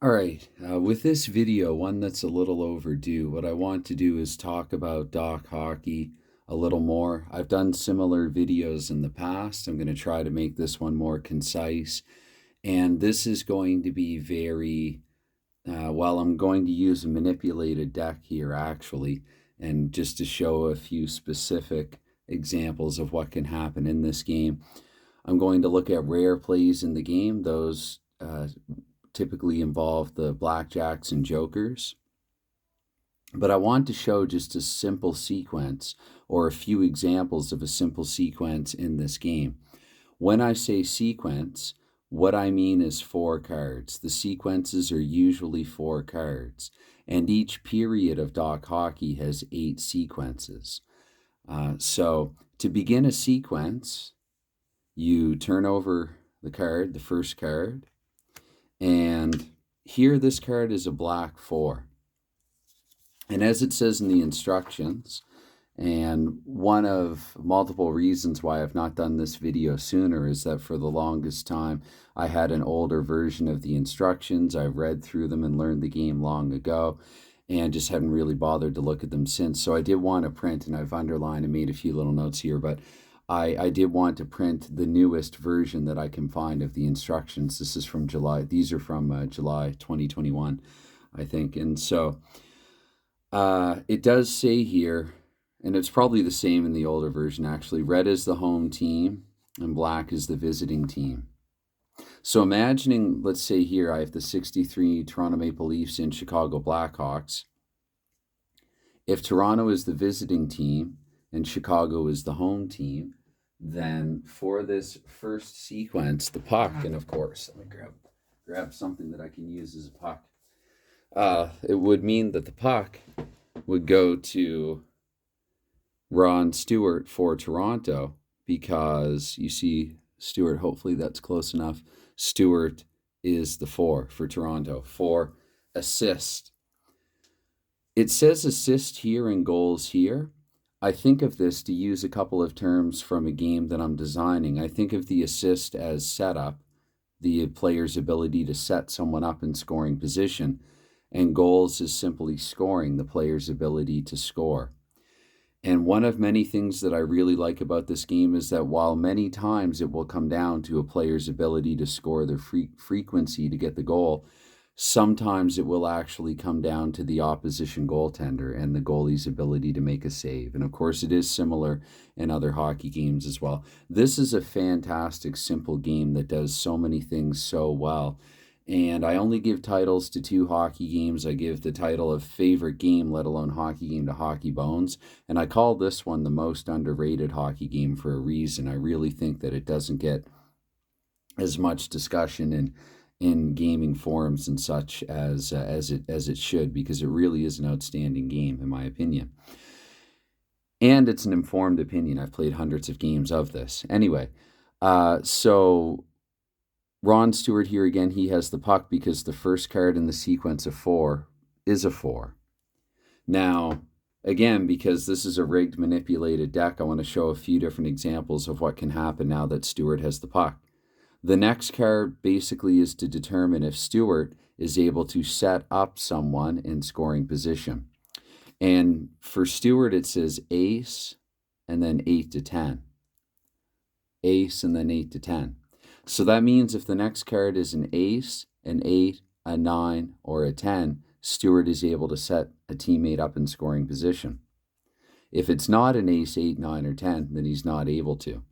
All right, with this video, one that's a little overdue, what I want to do is talk about DoC hockey a little more. I've done similar videos in the past. I'm going to try to make this one more concise. And this is going to be I'm going to use a manipulated deck here actually, and just to show a few specific examples of what can happen in this game. I'm going to look at rare plays in the game. Those typically involve the Blackjacks and Jokers. But I want to show just a simple sequence or a few examples of a simple sequence in this game. When I say sequence, what I mean is 4 cards. The sequences are usually 4 cards, and each period of DoC hockey has 8 sequences. So to begin a sequence, you turn over the card, the first card, and here this card is a black 4. And as it says in the instructions, and one of multiple reasons why I've not done this video sooner is that for the longest time I had an older version of the instructions. I've read through them and learned the game long ago and just haven't really bothered to look at them since. So I did want to print, and I've underlined and made a few little notes here, but I did want to print the newest version that I can find of the instructions. This is from July. These are from July 2021, I think. And so it does say here, and it's probably the same in the older version actually, red is the home team and black is the visiting team. So imagining, let's say here I have the 63 Toronto Maple Leafs and Chicago Blackhawks. If Toronto is the visiting team and Chicago is the home team, then for this first sequence, the puck, and of course, let me grab something that I can use as a puck. It would mean that the puck would go to Ron Stewart for Toronto, because you see Stewart, hopefully that's close enough. Stewart is the 4 for Toronto for assist. It says assist here and goals here. I think of this, to use a couple of terms from a game that I'm designing, I think of the assist as setup, the player's ability to set someone up in scoring position, and goals is simply scoring, the player's ability to score. And one of many things that I really like about this game is that while many times it will come down to a player's ability to score, the frequency to get the goal, sometimes it will actually come down to the opposition goaltender and the goalie's ability to make a save. And of course, it is similar in other hockey games as well. This is a fantastic, simple game that does so many things so well. And I only give titles to 2 hockey games. I give the title of favorite game, let alone hockey game, to Hockey Bones. And I call this one the most underrated hockey game for a reason. I really think that it doesn't get as much discussion in gaming forums and such as it should, because it really is an outstanding game, in my opinion. And it's an informed opinion. I've played hundreds of games of this. Anyway, so Ron Stewart here again, he has the puck because the first card in the sequence of 4 is a 4. Now, again, because this is a rigged, manipulated deck, I want to show a few different examples of what can happen now that Stewart has the puck. The next card basically is to determine if Stewart is able to set up someone in scoring position. And for Stewart, it says ace and then 8 to 10. Ace and then 8 to 10. So that means if the next card is an ace, an 8, a 9, or a 10, Stewart is able to set a teammate up in scoring position. If it's not an ace, 8, 9, or 10, then he's not able to.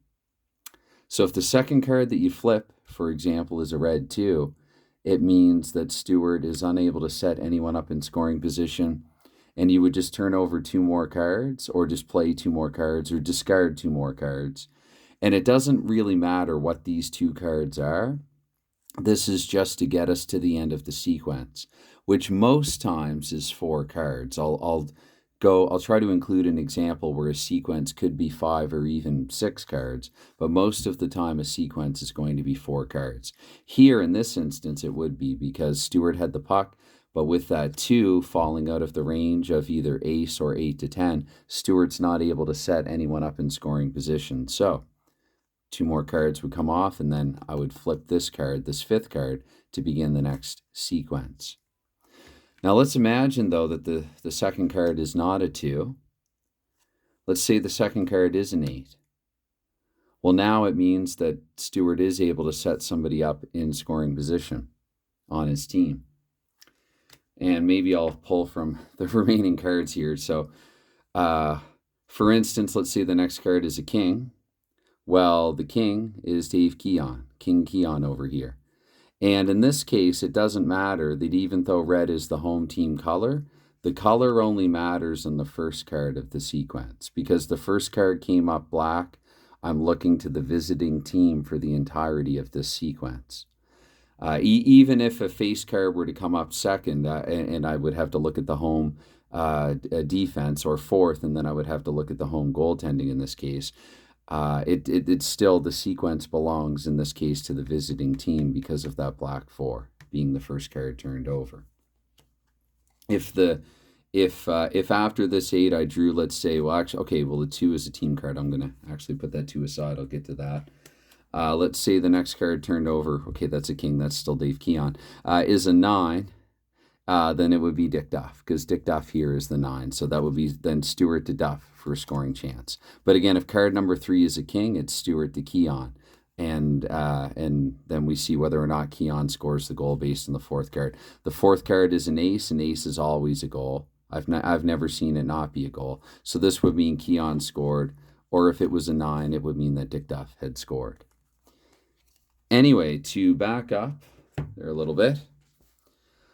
So if the second card that you flip, for example, is a red 2, it means that Stewart is unable to set anyone up in scoring position, and you would just turn over 2 more cards, or just play 2 more cards, or discard 2 more cards. And it doesn't really matter what these 2 cards are. This is just to get us to the end of the sequence, which most times is 4 cards. I'll try to include an example where a sequence could be 5 or even 6 cards, but most of the time a sequence is going to be 4 cards. Here in this instance it would be, because Stewart had the puck, but with that 2 falling out of the range of either ace or 8 to 10, Stewart's not able to set anyone up in scoring position. So 2 more cards would come off, and then I would flip this card, this 5th card, to begin the next sequence. Now let's imagine, though, that the second card is not a 2. Let's say the second card is an 8. Well, now it means that Stuart is able to set somebody up in scoring position on his team. And maybe I'll pull from the remaining cards here. So, for instance, let's say the next card is a king. Well, the king is Dave Keon, King Keon over here. And in this case, it doesn't matter that even though red is the home team color, the color only matters on the first card of the sequence. Because the first card came up black, I'm looking to the visiting team for the entirety of this sequence. Even if a face card were to come up second, and I would have to look at the home defense, or fourth, and then I would have to look at the home goaltending in this case, it's still, the sequence belongs in this case to the visiting team because of that black 4 being the first card turned over. If after this 8 I drew, let's say, well, actually, okay, well, the 2 is a team card. I'm going to actually put that 2 aside. I'll get to that. Let's say the next card turned over, okay, that's a king, that's still Dave Keon, is a 9, then it would be Dick Duff, because Dick Duff here is the 9. So that would be then Stuart to Duff for a scoring chance. But again, if card number 3 is a king, it's Stuart to Keon. And then we see whether or not Keon scores the goal based on the 4th card. The 4th card is an ace, and ace is always a goal. I've never seen it not be a goal. So this would mean Keon scored, or if it was a 9, it would mean that Dick Duff had scored. Anyway, to back up there a little bit,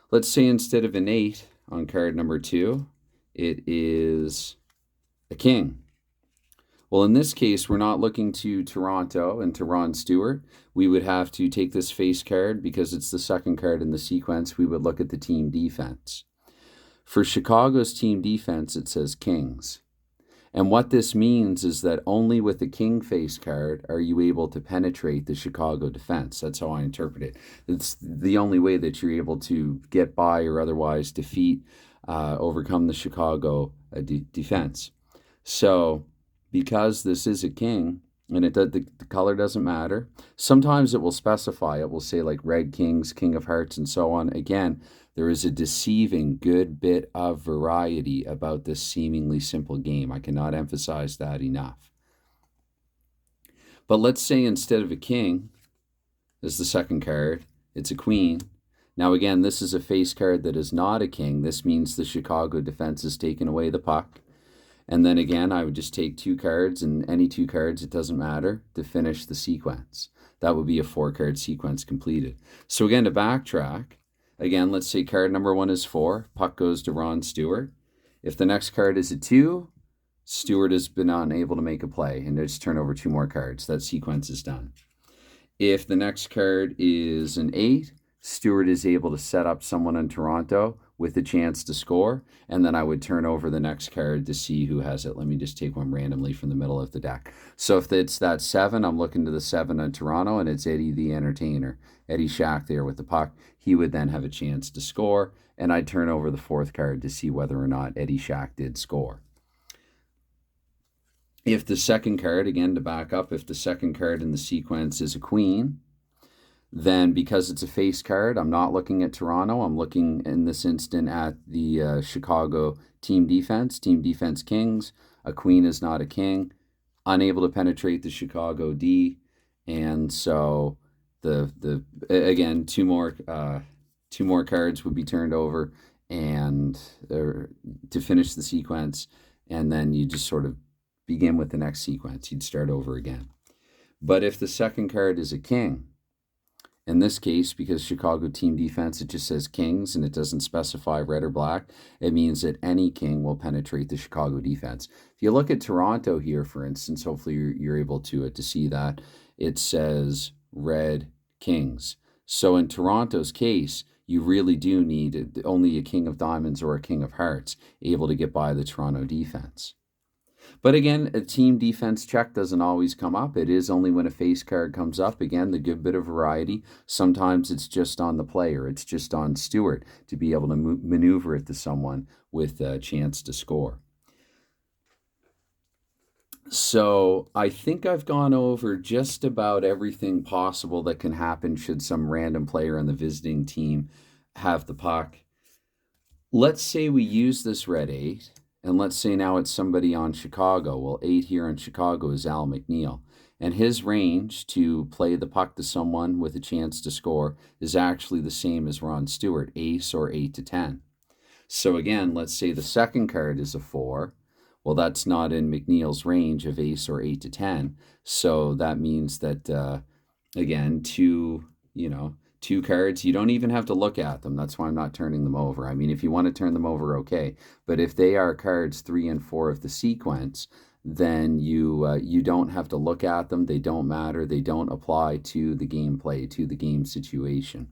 let's say instead of an 8 on card number 2, it is a king. Well, in this case, we're not looking to Toronto and to Ron Stewart. We would have to take this face card, because it's the second card in the sequence. We would look at the team defense. For Chicago's team defense, it says kings. And what this means is that only with the king face card are you able to penetrate the Chicago defense. That's how I interpret it. It's the only way that you're able to get by or otherwise defeat, overcome the Chicago defense. So because this is a king, and the color doesn't matter, sometimes it will specify, it will say like red kings, king of hearts, and so on. Again, there is a deceiving good bit of variety about this seemingly simple game. I cannot emphasize that enough. But let's say instead of a king, as the second card, it's a queen. Now again, this is a face card that is not a king. This means the Chicago defense has taken away the puck. And then again, I would just take 2 cards, and any 2 cards, it doesn't matter, to finish the sequence. That would be a 4-card sequence completed. So again, to backtrack, again, let's say card number 1 is 4. Puck goes to Ron Stewart. If the next card is a 2, Stewart has been unable to make a play, and just turn over 2 more cards. That sequence is done. If the next card is an 8, Stewart is able to set up someone in Toronto with a chance to score, and then I would turn over the next card to see who has it. Let me just take one randomly from the middle of the deck. So if it's that 7, I'm looking to the 7 on Toronto, and it's Eddie the Entertainer, Eddie Shack there with the puck. He would then have a chance to score, and I'd turn over the 4th card to see whether or not Eddie Shack did score. If the second card, again to back up, if the second card in the sequence is a queen, then because it's a face card, I'm not looking at Toronto. I'm looking in this instant at the Chicago team defense kings. A queen is not a king, unable to penetrate the Chicago D, and so again 2 more cards would be turned over and to finish the sequence, and then you just sort of begin with the next sequence. You'd start over again. But if the second card is a king, in this case, because Chicago team defense, it just says kings and it doesn't specify red or black, it means that any king will penetrate the Chicago defense. If you look at Toronto here, for instance, hopefully you're able to see that, it says red kings. So in Toronto's case, you really do need only a king of diamonds or a king of hearts able to get by the Toronto defense. But again, a team defense check doesn't always come up. It is only when a face card comes up. Again, the good bit of variety. Sometimes it's just on the player. It's just on Stewart to be able to maneuver it to someone with a chance to score. So I think I've gone over just about everything possible that can happen should some random player on the visiting team have the puck. Let's say we use this red 8, and let's say now it's somebody on Chicago. Well, 8 here on Chicago is Al McNeil. And his range to play the puck to someone with a chance to score is actually the same as Ron Stewart, ace or 8 to 10. So again, let's say the second card is a 4. Well, that's not in McNeil's range of ace or 8 to 10. So that means that, again, two cards, you don't even have to look at them. That's why I'm not turning them over. I mean, if you want to turn them over, okay. But if they are cards 3 and 4 of the sequence, then you don't have to look at them. They don't matter. They don't apply to the gameplay, to the game situation.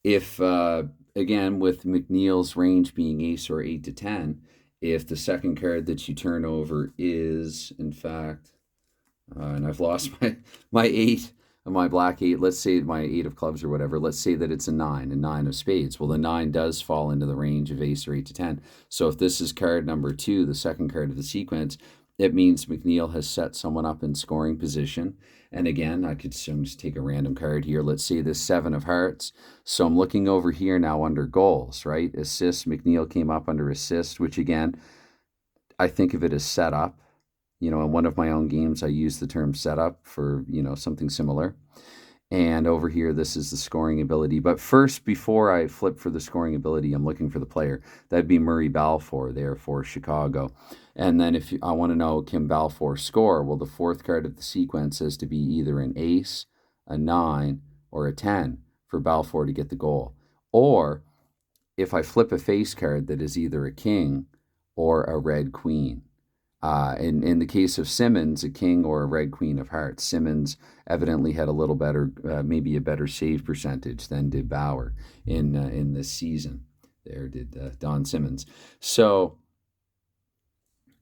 If again, with McNeil's range being ace or 8 to 10, if the second card that you turn over is, in fact, and I've lost my 8, my black 8, let's say my 8 of clubs or whatever, let's say that it's a 9 of spades. Well, the 9 does fall into the range of ace or 8 to 10. So if this is card number 2, the second card of the sequence, it means McNeil has set someone up in scoring position. And again, I'm just take a random card here. Let's say this 7 of hearts. So I'm looking over here now under goals, right? Assists, McNeil came up under assist, which again, I think of it as setup. In one of my own games, I use the term setup for, something similar. And over here, this is the scoring ability. But first, before I flip for the scoring ability, I'm looking for the player. That'd be Murray Balfour there for Chicago. And then if I want to know, can Balfour score? Well, the fourth card of the sequence has to be either an ace, a 9, or a 10 for Balfour to get the goal. Or if I flip a face card that is either a king or a red queen. In the case of Simmons, a king or a red queen of hearts. Simmons evidently had a little better, maybe a better save percentage than did Bauer in this season. There did Don Simmons. So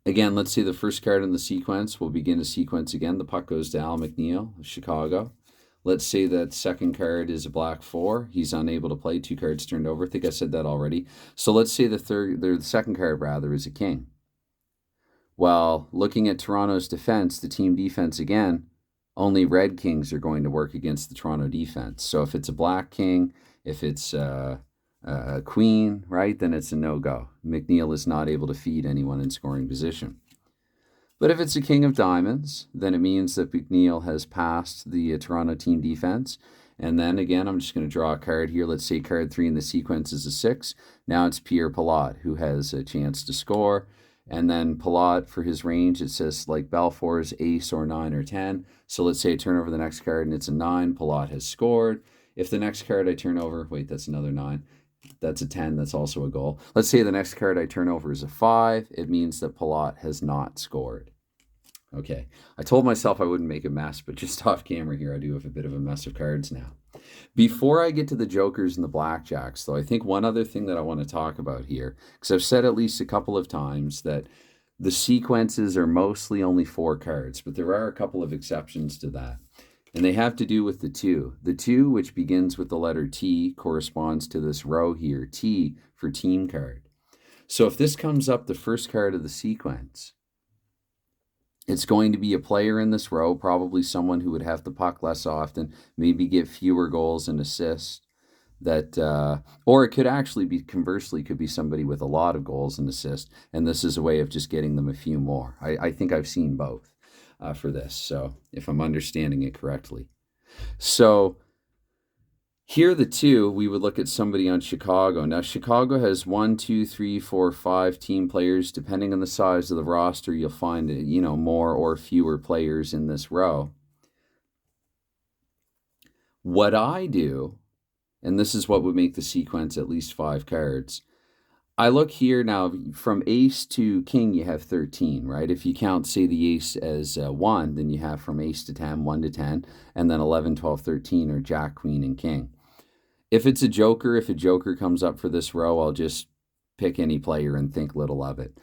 again, let's see the first card in the sequence. We'll begin a sequence again. The puck goes to Al McNeil of Chicago. Let's say that second card is a black 4. He's unable to play. 2 cards turned over. I think I said that already. So let's say the second card rather is a king. Well, looking at Toronto's defense, the team defense again, only red kings are going to work against the Toronto defense. So if it's a black king, if it's a queen, right, then it's a no-go. McNeil is not able to feed anyone in scoring position. But if it's a king of diamonds, then it means that McNeil has passed the Toronto team defense. And then again, I'm just going to draw a card here. Let's say card 3 in the sequence is a 6. Now it's Pierre Pilote who has a chance to score. And then Pilote, for his range, it says like Balfour's ace or 9 or 10. So let's say I turn over the next card and it's a 9. Pilote has scored. If the next card I turn over, wait, that's another 9. That's a 10. That's also a goal. Let's say the next card I turn over is a 5. It means that Pilote has not scored. Okay. I told myself I wouldn't make a mess, but just off camera here, I do have a bit of a mess of cards now. Before I get to the jokers and the blackjacks, though, I think one other thing that I want to talk about here, because I've said at least a couple of times that the sequences are mostly only 4 cards, but there are a couple of exceptions to that. And they have to do with the 2. The 2, which begins with the letter T, corresponds to this row here, T for team card. So if this comes up the first card of the sequence, it's going to be a player in this row, probably someone who would have the puck less often, maybe get fewer goals and assists. Or it could actually be, conversely, could be somebody with a lot of goals and assists, and this is a way of just getting them a few more. I think I've seen both for this, so if I'm understanding it correctly. So here the 2, we would look at somebody on Chicago. Now, Chicago has 1, 2, 3, 4, 5 team players. Depending on the size of the roster, you'll find, more or fewer players in this row. What I do, and this is what would make the sequence at least 5 cards, I look here now, from ace to king, you have 13, right? If you count, say, the ace as 1, then you have from ace to 10, 1 to 10, and then 11, 12, 13 are jack, queen, and king. If it's a joker, if a joker comes up for this row, I'll just pick any player and think little of it.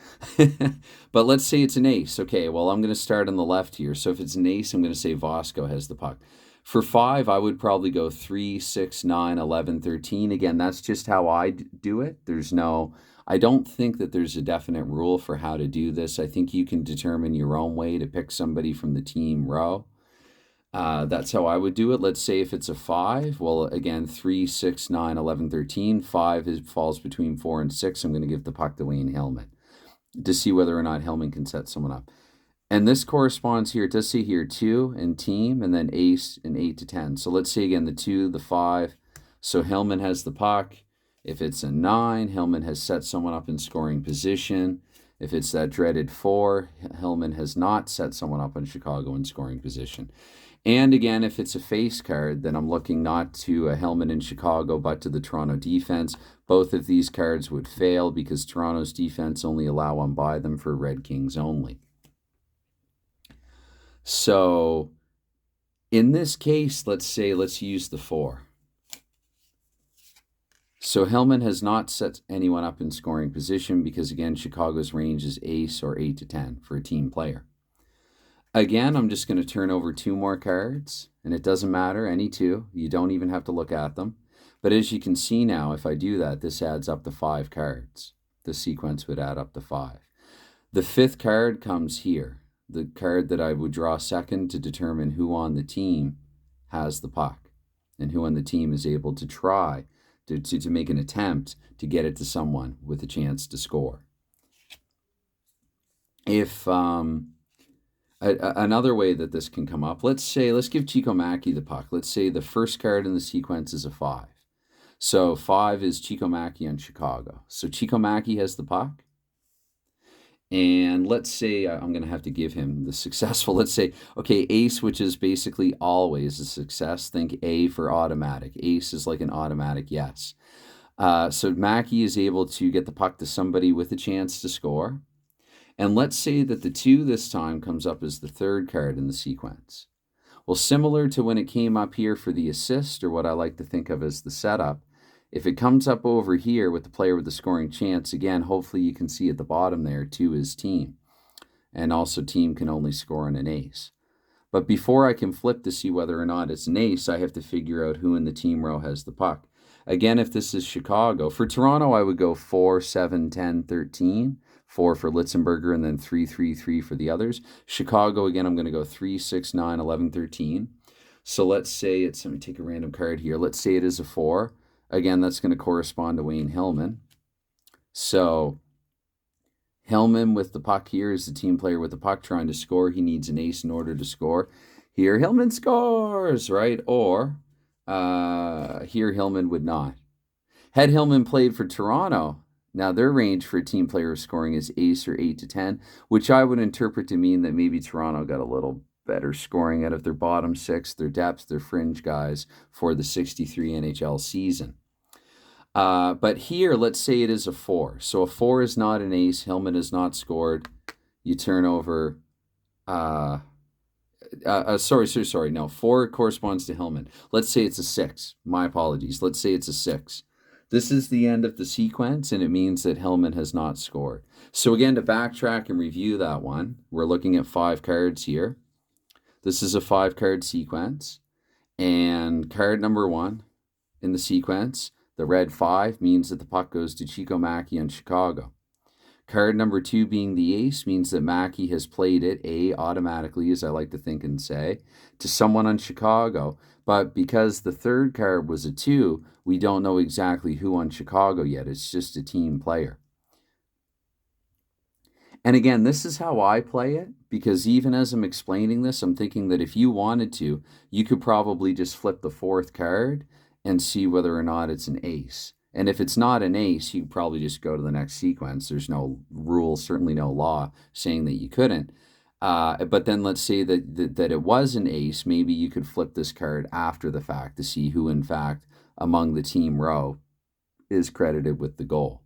But let's say it's an ace. Okay, well, I'm going to start on the left here. So if it's an ace, I'm going to say Vasco has the puck. For 5, I would probably go 3, 6, 9, 11, 13. Again, that's just how I do it. I don't think that there's a definite rule for how to do this. I think you can determine your own way to pick somebody from the team row. That's how I would do it. Let's say if it's a 5, well, again, 3, 6, 9, 11, 13. 5 falls between 4 and 6. I'm going to give the puck to Wayne Hillman to see whether or not Hillman can set someone up. And this corresponds here, it does say here 2 and team, and then ace and 8 to 10. So let's say again the 2, the 5. So Hillman has the puck. If it's a 9, Hillman has set someone up in scoring position. If it's that dreaded 4, Hillman has not set someone up in Chicago in scoring position. And again, if it's a face card, then I'm looking not to a Hillman in Chicago, but to the Toronto defense. Both of these cards would fail because Toronto's defense only allow one by them for Red Kings only. So in this case, let's use the 4. So Hillman has not set anyone up in scoring position because, again, Chicago's range is ace or 8 to 10 for a team player. Again, I'm just going to turn over 2 more cards, and it doesn't matter, any 2. You don't even have to look at them. But as you can see now, if I do that, this adds up to 5 cards. The sequence would add up to 5. The 5th card comes here, the card that I would draw second to determine who on the team has the puck and who on the team is able to try to make an attempt to get it to someone with a chance to score. If another way that this can come up, let's give Chico Mackey the puck. Let's say the first card in the sequence is a 5. So 5 is Chico Mackey on Chicago. So Chico Mackey has the puck. And let's say I'm going to have to give him the successful. Let's say, okay, ace, which is basically always a success. Think A for automatic. Ace is like an automatic yes. So Mackey is able to get the puck to somebody with a chance to score. And let's say that the 2 this time comes up as the 3rd card in the sequence. Well, similar to when it came up here for the assist, or what I like to think of as the setup, if it comes up over here with the player with the scoring chance, again, hopefully you can see at the bottom there, 2 is team. And also team can only score on an ace. But before I can flip to see whether or not it's an ace, I have to figure out who in the team row has the puck. Again, if this is Chicago, for Toronto, I would go 4, 7, 10, 13. 4 for Litzenberger, and then 3, 3, 3 for the others. Chicago, again, I'm going to go 3, 6, 9, 11, 13. So let's say let me take a random card here. Let's say it is a 4. Again, that's going to correspond to Wayne Hillman. So Hillman with the puck here is the team player with the puck trying to score. He needs an ace in order to score. Here, Hillman scores, right? Or here, Hillman would not. Had Hillman played for Toronto, now their range for a team player scoring is ace or 8 to 10, which I would interpret to mean that maybe Toronto got a little better scoring out of their bottom 6, their depths, their fringe guys for the 63 NHL season. But here, let's say it is a 4. So a 4 is not an ace. Hillman has not scored. You turn over. Sorry. No, 4 corresponds to Hillman. Let's say it's a 6. My apologies. Let's say it's a 6. This is the end of the sequence, and it means that Hillman has not scored. So again, to backtrack and review that one, we're looking at 5 cards here. This is a 5-card sequence. And card number 1 in the sequence, the red 5, means that the puck goes to Chico Mackey on Chicago. Card number 2 being the ace means that Mackey has played it, automatically, as I like to think and say, to someone on Chicago. But because the 3rd card was a 2, we don't know exactly who on Chicago yet. It's just a team player. And again, this is how I play it, because even as I'm explaining this, I'm thinking that if you wanted to, you could probably just flip the 4th card and see whether or not it's an ace. And if it's not an ace, you probably just go to the next sequence. There's no rule, certainly no law saying that you couldn't. But then let's say that it was an ace. Maybe you could flip this card after the fact to see who, in fact, among the team row is credited with the goal.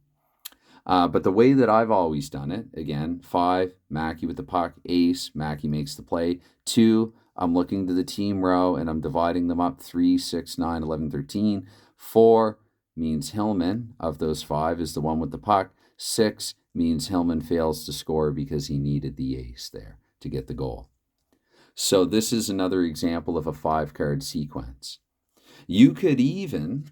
But the way that I've always done it, again, 5, Mackey with the puck, ace, Mackey makes the play. 2, I'm looking to the team row and I'm dividing them up, 3, 6, 9, 11, 13. 4 means Hillman, of those 5, is the one with the puck. 6 means Hillman fails to score because he needed the ace there to get the goal. So this is another example of a 5-card sequence. You could even,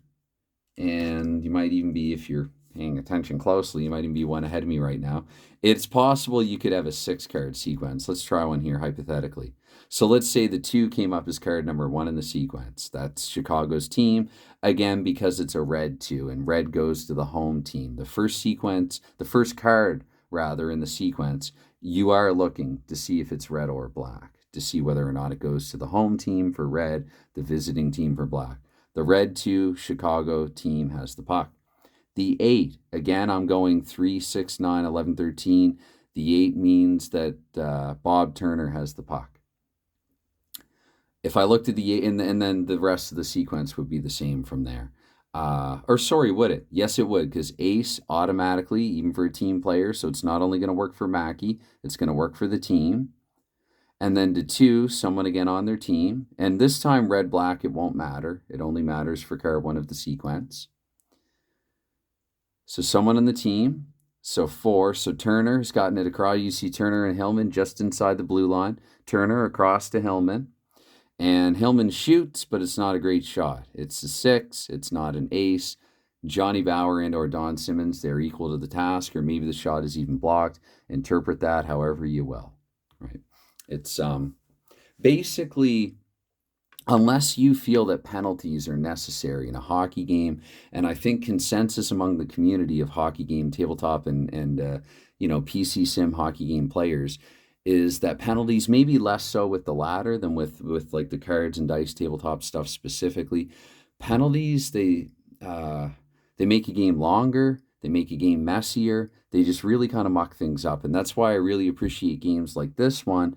and you might even be, if you're paying attention closely, you might even be one ahead of me right now. It's possible you could have a 6-card sequence. Let's try one here hypothetically. So let's say the 2 came up as card number 1 in the sequence. That's Chicago's team, again, because it's a red 2, and red goes to the home team. The first card, rather, in the sequence, you are looking to see if it's red or black, to see whether or not it goes to the home team for red, the visiting team for black. The red 2 Chicago team has the puck. The 8, again, I'm going 3, 6, 9, 11, 13. The 8 means that Bob Turner has the puck. If I looked at the 8, and then the rest of the sequence would be the same from there. Would it? Yes, it would, because ace automatically, even for a team player, so it's not only going to work for Mackey, it's going to work for the team. And then to 2, someone again on their team. And this time, red, black, it won't matter. It only matters for card 1 of the sequence. So someone on the team. So 4. So Turner has gotten it across. You see Turner and Hillman just inside the blue line. Turner across to Hillman. And Hillman shoots, but it's not a great shot. It's a 6. It's not an ace. Johnny Bauer and or Don Simmons, they're equal to the task, or maybe the shot is even blocked. Interpret that however you will. Right? It's basically, unless you feel that penalties are necessary in a hockey game, and I think consensus among the community of hockey game, tabletop, and PC sim hockey game players is that penalties, maybe less so with the latter than with like the cards and dice tabletop stuff specifically. Penalties, they make a game longer, they make a game messier, they just really kind of muck things up. And that's why I really appreciate games like this one,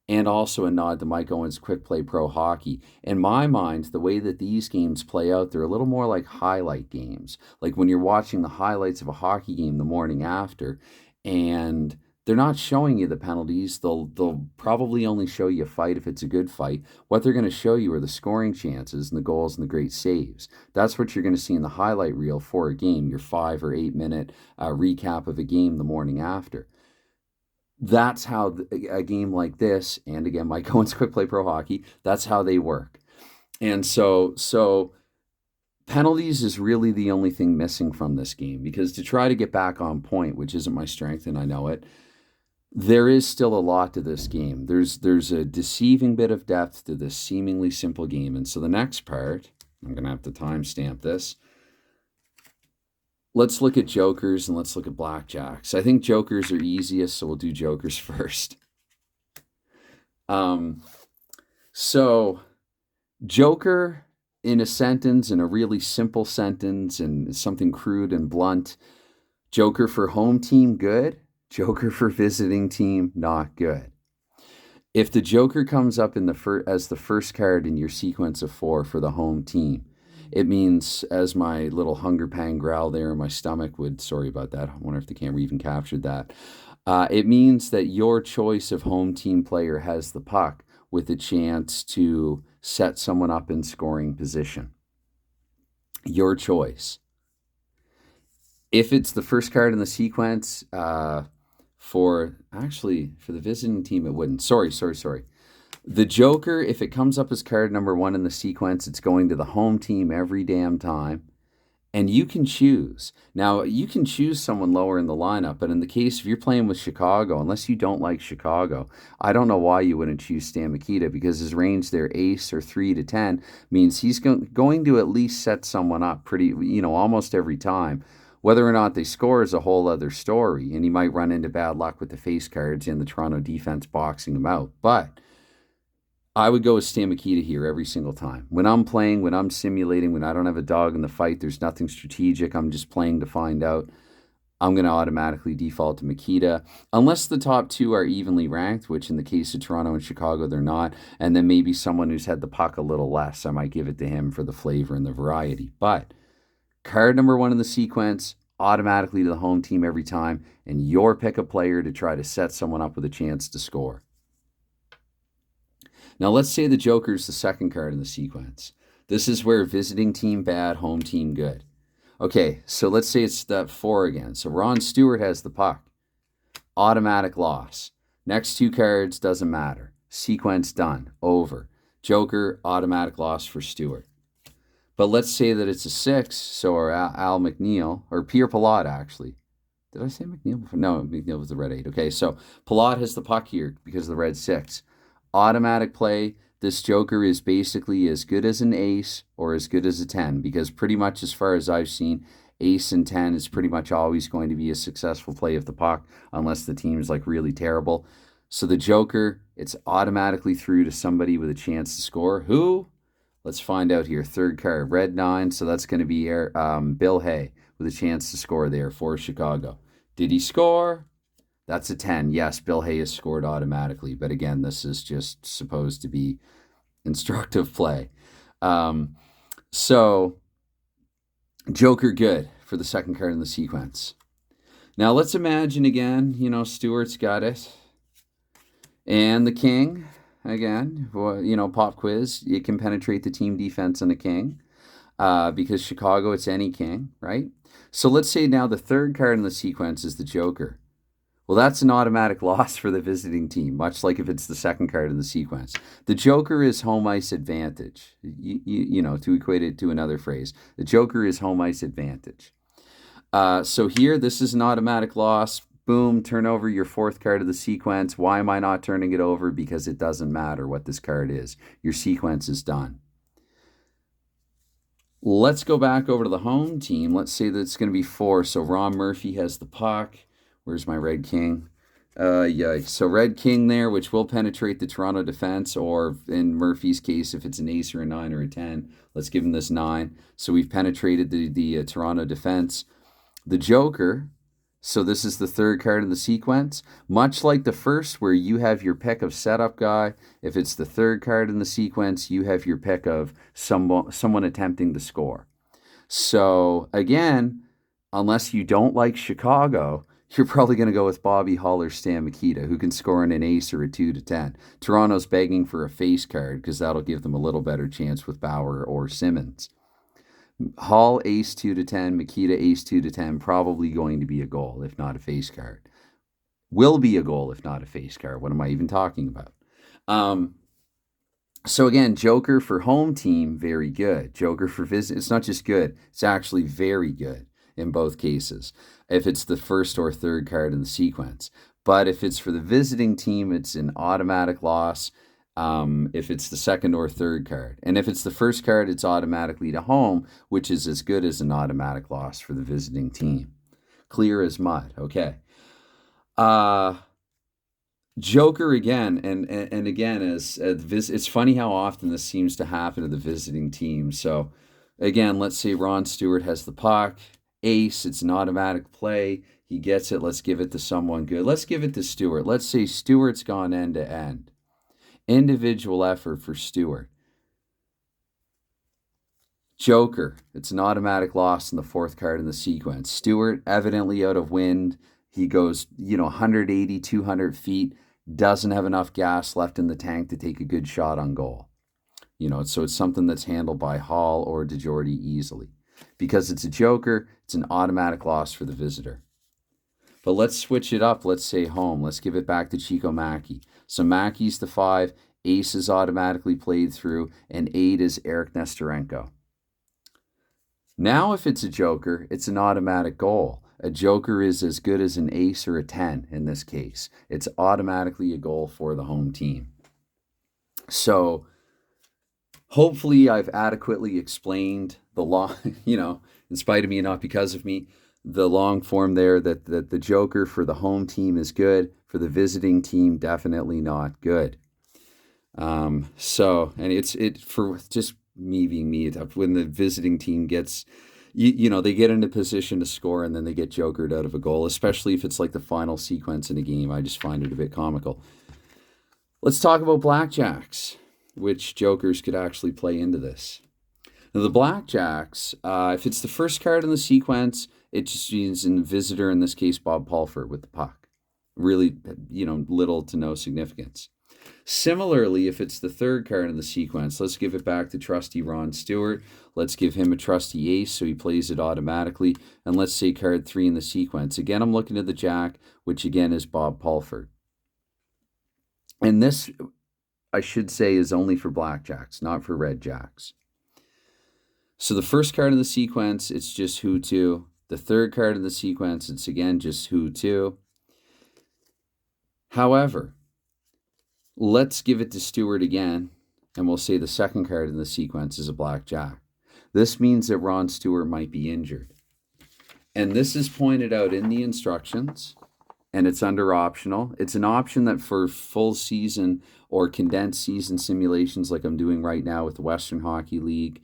and also a nod to Mike Owen's Quick Play Pro Hockey. In my mind, the way that these games play out, they're a little more like highlight games. Like when you're watching the highlights of a hockey game the morning after, and they're not showing you the penalties. They'll probably only show you a fight if it's a good fight. What they're going to show you are the scoring chances and the goals and the great saves. That's what you're going to see in the highlight reel for a game, your 5 or 8 minute recap of a game the morning after. That's how a game like this, and again, Mike Owen's Quick Play Pro Hockey, that's how they work. And so penalties is really the only thing missing from this game, because to try to get back on point, which isn't my strength and I know it, there is still a lot to this game. There's a deceiving bit of depth to this seemingly simple game. And so the next part, I'm going to have to timestamp this. Let's look at jokers and let's look at blackjacks. I think jokers are easiest, so we'll do jokers first. So joker in a sentence, in a really simple sentence, and something crude and blunt. Joker for home team, good. Joker for visiting team, not good. If the joker comes up in as the first card in your sequence of 4 for the home team, it means, as my little hunger pang growl there in my stomach would, sorry about that, I wonder if the camera even captured that. It means that your choice of home team player has the puck with a chance to set someone up in scoring position. Your choice. If it's the first card in the sequence, for the visiting team, it wouldn't. Sorry. The joker, if it comes up as card number 1 in the sequence, it's going to the home team every damn time. And you can choose. Now, you can choose someone lower in the lineup, but in the case if you're playing with Chicago, unless you don't like Chicago, I don't know why you wouldn't choose Stan Mikita, because his range there, ace or 3 to 10, means he's going to at least set someone up pretty, almost every time. Whether or not they score is a whole other story, and he might run into bad luck with the face cards and the Toronto defense boxing him out. But I would go with Stan Mikita here every single time. When I'm playing, when I'm simulating, when I don't have a dog in the fight, there's nothing strategic, I'm just playing to find out, I'm going to automatically default to Mikita, unless the top 2 are evenly ranked, which in the case of Toronto and Chicago, they're not, and then maybe someone who's had the puck a little less, I might give it to him for the flavor and the variety. But card number 1 in the sequence, automatically to the home team every time, and your pick a player to try to set someone up with a chance to score. Now let's say the joker's the second card in the sequence. This is where visiting team bad, home team good. Okay, so let's say it's that 4 again. So Ron Stewart has the puck. Automatic loss. Next 2 cards, doesn't matter. Sequence done. Over. Joker, automatic loss for Stewart. But let's say that it's a 6, so or Al McNeil, or Pierre Pilote, actually. Did I say McNeil before? No, McNeil was the red 8. Okay, so Pilote has the puck here because of the red 6. Automatic play. This Joker is basically as good as an ace or as good as a 10, because pretty much as far as I've seen, ace and 10 is pretty much always going to be a successful play of the puck, unless the team's like really terrible. So the Joker, it's automatically through to somebody with a chance to score. Who? Let's find out here. Third card, red 9, so that's going to be Bill Hay with a chance to score there for Chicago. Did he score? That's a 10. Yes, Bill Hay has scored automatically. But again, this is just supposed to be instructive play. So, Joker good for the second card in the sequence. Now, let's imagine again, Stewart's got it. And the king, again, pop quiz. You can penetrate the team defense on a king. Because Chicago, it's any king, right? So let's say now the third card in the sequence is the Joker. Well, that's an automatic loss for the visiting team, much like if it's the second card in the sequence. The Joker is home ice advantage. To equate it to another phrase, the Joker is home ice advantage. So here, this is an automatic loss. Boom, turn over your fourth card of the sequence. Why am I not turning it over? Because it doesn't matter what this card is. Your sequence is done. Let's go back over to the home team. Let's say that it's going to be 4. So Ron Murphy has the puck. Where's my red king? Yikes. So red king there, which will penetrate the Toronto defense, or in Murphy's case, if it's an ace or a 9 or a 10, let's give him this 9. So we've penetrated the Toronto defense. The Joker, so this is the third card in the sequence. Much like the first, where you have your pick of setup guy, if it's the third card in the sequence, you have your pick of someone attempting to score. So again, unless you don't like Chicago, you're probably going to go with Bobby Hull or Stan Mikita, who can score in an ace or a 2 to 10. Toronto's begging for a face card because that'll give them a little better chance with Bauer or Simmons. Hull, ace 2 to 10. Mikita, ace 2 to 10. Probably going to be a goal, if not a face card. Will be a goal, if not a face card. What am I even talking about? So again, Joker for home team, very good. Joker for visit, it's not just good. It's actually very good in both cases, if it's the first or third card in the sequence. But if it's for the visiting team, it's an automatic loss if it's the second or third card. And if it's the first card, it's automatically to home, which is as good as an automatic loss for the visiting team. Clear as mud. Okay. Joker again, and again, it's funny how often this seems to happen to the visiting team. So again, let's say Ron Stewart has the puck. Ace, it's an automatic play. He gets it. Let's give it to someone good. Let's give it to Stewart. Let's say Stewart's gone end to end. Individual effort for Stewart. Joker, it's an automatic loss in the fourth card in the sequence. Stewart, evidently out of wind. He goes, 180, 200 feet, doesn't have enough gas left in the tank to take a good shot on goal. So it's something that's handled by Hall or DeJordy easily. Because it's a Joker, it's an automatic loss for the visitor. But let's switch it up. Let's say home. Let's give it back to Chico Mackey. So Mackey's the 5, ace is automatically played through, and 8 is Eric Nestorenko. Now if it's a Joker, it's an automatic goal. A Joker is as good as an ace or a 10 in this case. It's automatically a goal for the home team. So hopefully I've adequately explained the long, in spite of me and not because of me, the long form there that the Joker for the home team is good. For the visiting team, definitely not good. And it's for just me being me, when the visiting team gets, they get into position to score and then they get jokered out of a goal, especially if it's like the final sequence in a game. I just find it a bit comical. Let's talk about Blackjacks, which jokers could actually play into this. Now, the Blackjacks, if it's the first card in the sequence, it just means in the visitor, in this case, Bob Pulford with the puck. Really, little to no significance. Similarly, if it's the third card in the sequence, let's give it back to trusty Ron Stewart. Let's give him a trusty ace so he plays it automatically. And let's say card 3 in the sequence. Again, I'm looking at the jack, which again is Bob Pulford. And this I should say, is only for blackjacks, not for red jacks. So the first card in the sequence, it's just who to. The third card in the sequence, it's again just who to. However, let's give it to Stewart again, and we'll say the second card in the sequence is a blackjack. This means that Ron Stewart might be injured. And this is pointed out in the instructions, and it's under optional. It's an option that for full season or condensed season simulations like I'm doing right now with the Western Hockey League,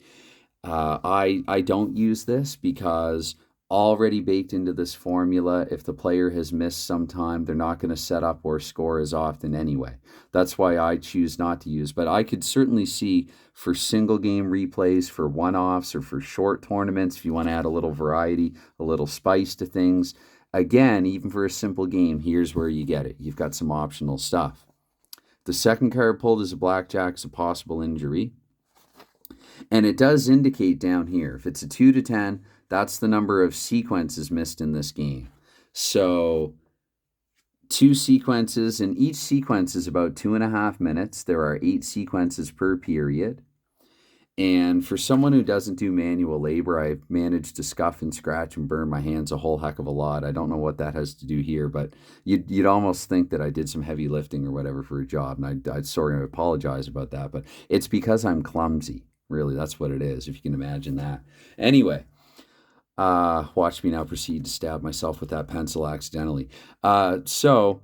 I don't use this because already baked into this formula, if the player has missed some time, they're not going to set up or score as often anyway. That's why I choose not to use. But I could certainly see for single game replays, for one-offs, or for short tournaments, if you want to add a little variety, a little spice to things. Again, even for a simple game, here's where you get it. You've got some optional stuff. The second card pulled is a blackjack, it's a possible injury. And it does indicate down here, if it's a 2 to 10, that's the number of sequences missed in this game. So 2 sequences, and each sequence is about 2.5 minutes. There are 8 sequences per period. And for someone who doesn't do manual labor, I've managed to scuff and scratch and burn my hands a whole heck of a lot. I don't know what that has to do here, but you'd almost think that I did some heavy lifting or whatever for a job. And I'd sort of apologize about that, but it's because I'm clumsy. Really, that's what it is, if you can imagine that. Anyway, watch me now proceed to stab myself with that pencil accidentally. So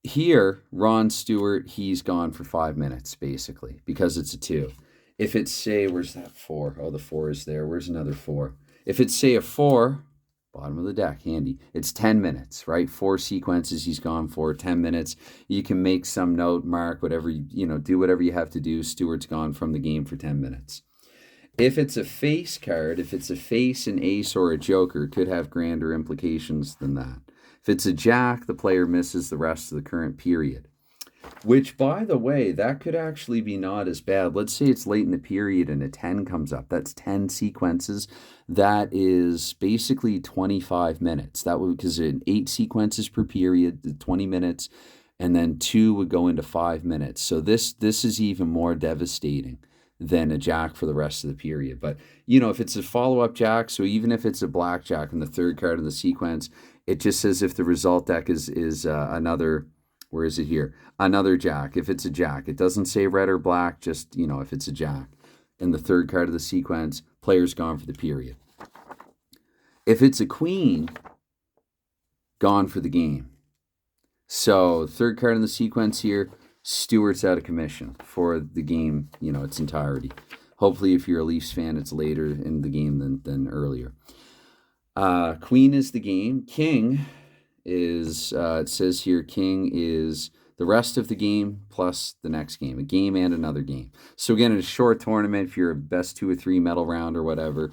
here, Ron Stewart, he's gone for 5 minutes, basically, because it's a 2. If it's, say, where's that 4? Oh, the 4 is there. Where's another 4? If it's, say, a 4, bottom of the deck, handy, it's 10 minutes, right? 4 sequences he's gone for, 10 minutes. You can make some note, mark, whatever, do whatever you have to do. Stewart's gone from the game for 10 minutes. If it's a face card, if it's a face, an ace, or a joker, it could have grander implications than that. If it's a jack, the player misses the rest of the current period. Which, by the way, that could actually be not as bad. Let's say it's late in the period and a 10 comes up. That's 10 sequences. That is basically 25 minutes. That would, because in 8 sequences per period, 20 minutes, and then 2 would go into 5 minutes. So this is even more devastating than a jack for the rest of the period. But, if it's a follow-up jack, so even if it's a blackjack in the third card in the sequence, it just says if the result deck is another... Where is it here? Another jack. If it's a jack, it doesn't say red or black, just, if it's a jack. In the third card of the sequence, player's gone for the period. If it's a queen, gone for the game. So third card in the sequence here, Stewart's out of commission for the game, its entirety. Hopefully, if you're a Leafs fan, it's later in the game than earlier. Queen is the game. King is, it says here, king is the rest of the game plus the next game, a game and another game. So again, in a short tournament, if you're a best 2 or 3 medal round or whatever,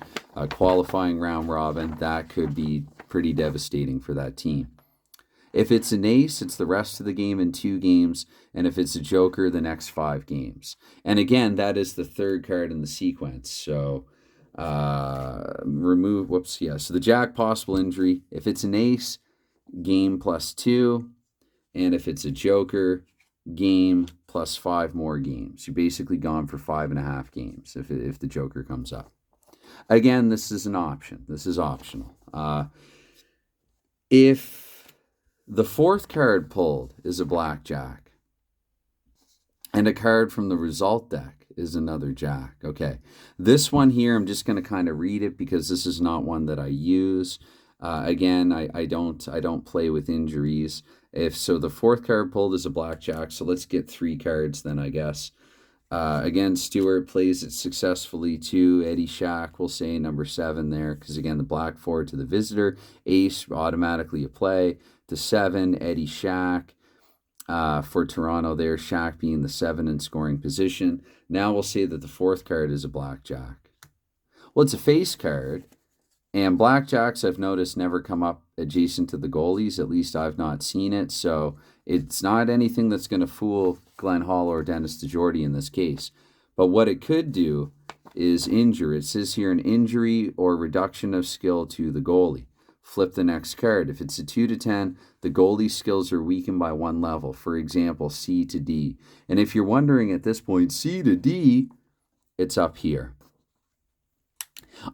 qualifying round robin, that could be pretty devastating for that team. If it's an ace, it's the rest of the game in 2 games, and if it's a joker, the next 5 games. And again, that is the third card in the sequence. So so the jack, possible injury. If it's an ace, game plus 2, and if it's a joker, game plus 5 more games. You're basically gone for 5.5 games if the joker comes up. Again, this is an option. This is optional. If the fourth card pulled is a blackjack, and a card from the result deck is another jack. Okay, this one here, I'm just going to kind of read it because this is not one that I use. Again, I don't play with injuries. If so, the fourth card pulled is a blackjack. So let's get 3 cards then, I guess. Again, Stewart plays it successfully too. Eddie Shack, we'll say number 7 there, because again, the black 4 to the visitor. Ace, automatically a play. The 7, Eddie Shack. For Toronto there, Shack being the 7 in scoring position. Now we'll say that the fourth card is a blackjack. Well, it's a face card. And blackjacks, I've noticed, never come up adjacent to the goalies. At least I've not seen it. So it's not anything that's going to fool Glenn Hall or Dennis DeJordy in this case. But what it could do is injure. It says here an injury or reduction of skill to the goalie. flip the next card. If it's a 2 to 10, the goalie skills are weakened by 1 level. For example, C to D. And if you're wondering at this point, C to D, it's up here.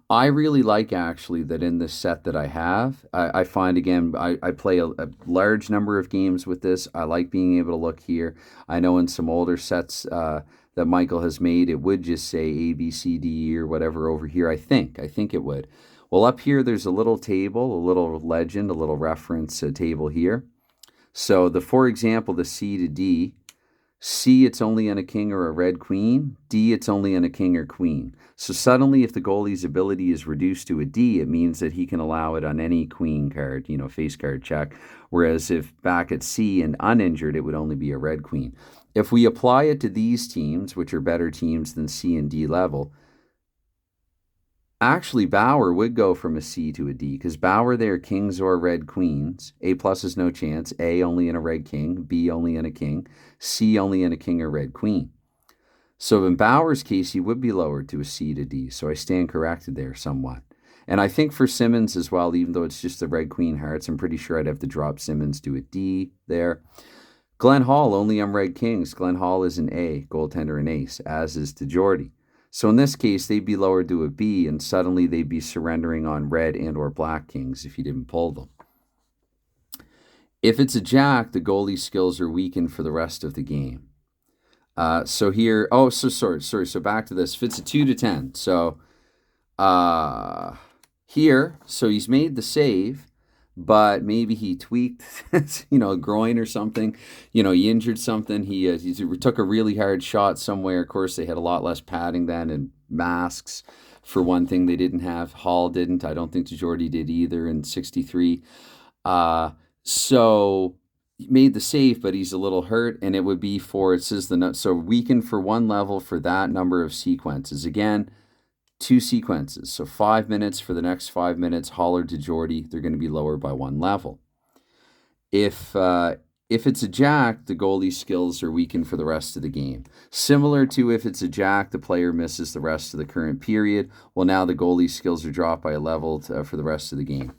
I really like actually that in this set that I have, I find again, I play a large number of games with this. I like being able to look here. I know in some older sets that Michael has made, it would just say A, B, C, D, or whatever over here. I think it would. Well, up here, there's a little table, a little legend, a little reference table here. So for example, the C to D, C, it's only on a king or a red queen. D, it's only on a king or queen. So suddenly, if the goalie's ability is reduced to a D, it means that he can allow it on any queen card, face card check. Whereas if back at C and uninjured, it would only be a red queen. If we apply it to these teams, which are better teams than C and D level, actually Bauer would go from a C to a D, because Bauer there, kings or red queens. A plus is no chance. A only in a red king. B only in a king. C only in a king or red queen. So in Bauer's case, he would be lowered to a C to D. So I stand corrected there somewhat. And I think for Simmons as well, even though it's just the red queen hearts, I'm pretty sure I'd have to drop Simmons to a D there. Glenn Hall only on red kings. Glenn Hall is an A, goaltender and ace, as is DeJordy. So in this case, they'd be lowered to a B, and suddenly they'd be surrendering on red and or black kings if you didn't pull them. If it's a jack, the goalie skills are weakened for the rest of the game. So here, so back to this. If it's a 2 to 10, so here, so he's made the save, but maybe he tweaked, a groin or something. He injured something. He took a really hard shot somewhere. Of course, they had a lot less padding then and masks. For one thing, they didn't have. Hall didn't. I don't think DeJordy did either in 63. So he made the save, but he's a little hurt, and it would be so weakened for 1 level for that number of sequences. Again, 2 sequences. So 5 minutes for the next 5 minutes, Hall or DeJordy, they're going to be lower by 1 level. If it's a jack, the goalie skills are weakened for the rest of the game. Similar to if it's a jack, the player misses the rest of the current period. Well, now the goalie skills are dropped by a level for the rest of the game.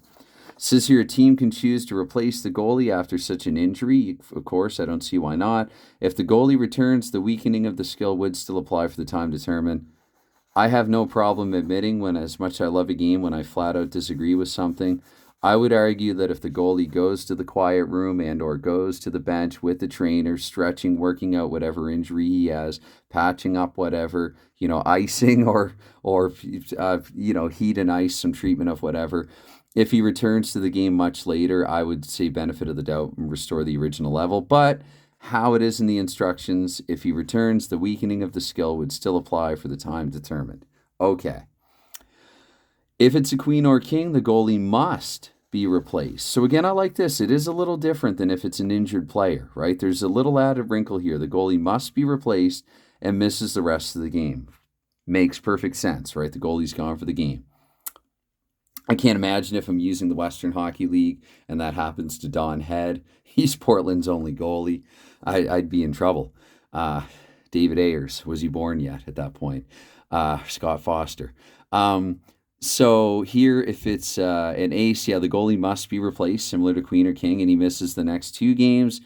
It says here a team can choose to replace the goalie after such an injury. Of course, I don't see why not. If the goalie returns, the weakening of the skill would still apply for the time determined. I have no problem admitting when, as much as I love a game, when I flat out disagree with something. I would argue that if the goalie goes to the quiet room and or goes to the bench with the trainer, stretching, working out whatever injury he has, patching up whatever, icing or heat and ice, some treatment of whatever. If he returns to the game much later, I would say benefit of the doubt and restore the original level. But how it is in the instructions, if he returns, the weakening of the skill would still apply for the time determined. Okay. If it's a queen or king, the goalie must be replaced. So again, I like this. It is a little different than if it's an injured player, right? There's a little added wrinkle here. The goalie must be replaced and misses the rest of the game. Makes perfect sense, right? The goalie's gone for the game. I can't imagine if I'm using the Western Hockey League and that happens to Don Head. He's Portland's only goalie. I'd be in trouble. David Ayers, was he born yet at that point? Scott Foster. So here, if it's an ace, the goalie must be replaced, similar to queen or king, and he misses the next 2 games.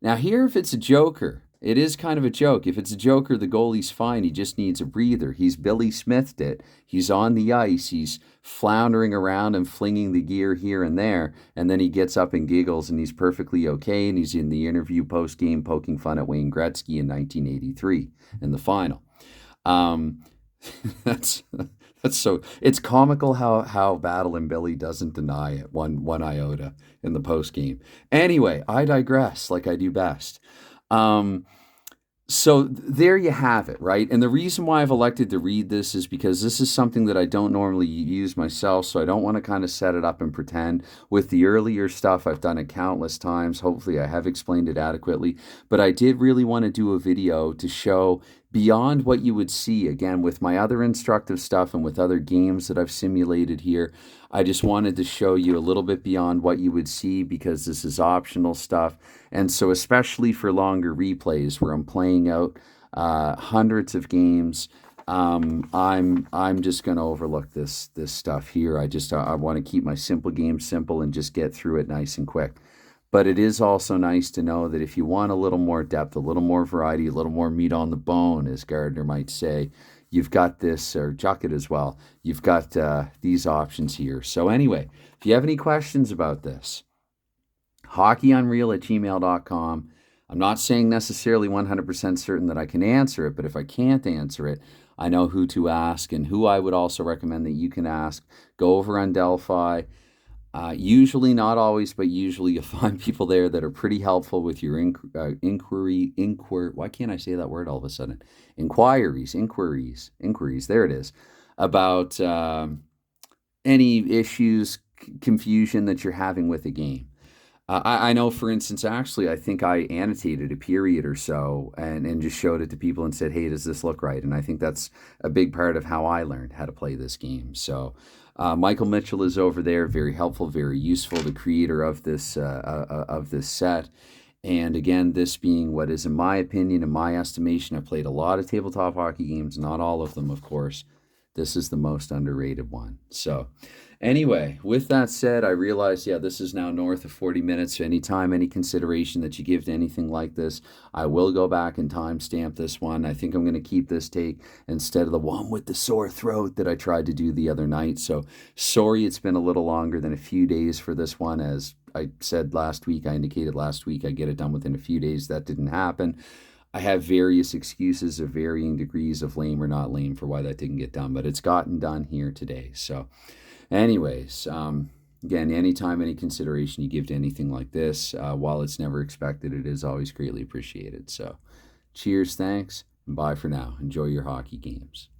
Now here, if it's a joker, it is kind of a joke. If it's a joker, the goalie's fine. He just needs a breather. He's Billy Smithed it. He's on the ice. He's floundering around and flinging the gear here and there. And then he gets up and giggles, and he's perfectly okay. And he's in the interview post-game poking fun at Wayne Gretzky in 1983 in the final. That's so. It's comical how Battle and Billy doesn't deny it one iota in the post-game. Anyway, I digress like I do best. So there you have it, right? And the reason why I've elected to read this is because this is something that I don't normally use myself, so I don't want to kind of set it up and pretend. With the earlier stuff, I've done it countless times. Hopefully I have explained it adequately, but I did really want to do a video to show beyond what you would see, again, with my other instructive stuff and with other games that I've simulated here. I just wanted to show you a little bit beyond what you would see because this is optional stuff. And so especially for longer replays where I'm playing out hundreds of games, I'm just going to overlook this stuff here. I want to keep my simple game simple and just get through it nice and quick. But it is also nice to know that if you want a little more depth, a little more variety, a little more meat on the bone, as Gardner might say, you've got this, or Juckett as well. You've got these options here. So anyway, if you have any questions about this, hockeyunreal@gmail.com. I'm not saying necessarily 100% certain that I can answer it, but if I can't answer it, I know who to ask, and who I would also recommend that you can ask. Go over on Delphi. Usually, not always, but usually you'll find people there that are pretty helpful with your inquiry. Why can't I say that word all of a sudden? Inquiries. There it is. About any issues, confusion that you're having with a game. I know, for instance, actually, I think I annotated a period or so and just showed it to people and said, hey, does this look right? And I think that's a big part of how I learned how to play this game. So Michael Mitchell is over there, very helpful, very useful, the creator of this set. And again, this being what is, in my opinion, in my estimation, I've played a lot of tabletop hockey games, not all of them, of course. This is the most underrated one. So anyway, with that said, I realize, this is now north of 40 minutes. So anytime, any consideration that you give to anything like this, I will go back and timestamp this one. I think I'm going to keep this take instead of the one with the sore throat that I tried to do the other night. So sorry it's been a little longer than a few days for this one. As I said last week, I indicated last week I'd get it done within a few days. That didn't happen. I have various excuses of varying degrees of lame or not lame for why that didn't get done, but it's gotten done here today. So anyways, again, anytime, any consideration you give to anything like this, while it's never expected, it is always greatly appreciated. So cheers, thanks, and bye for now. Enjoy your hockey games.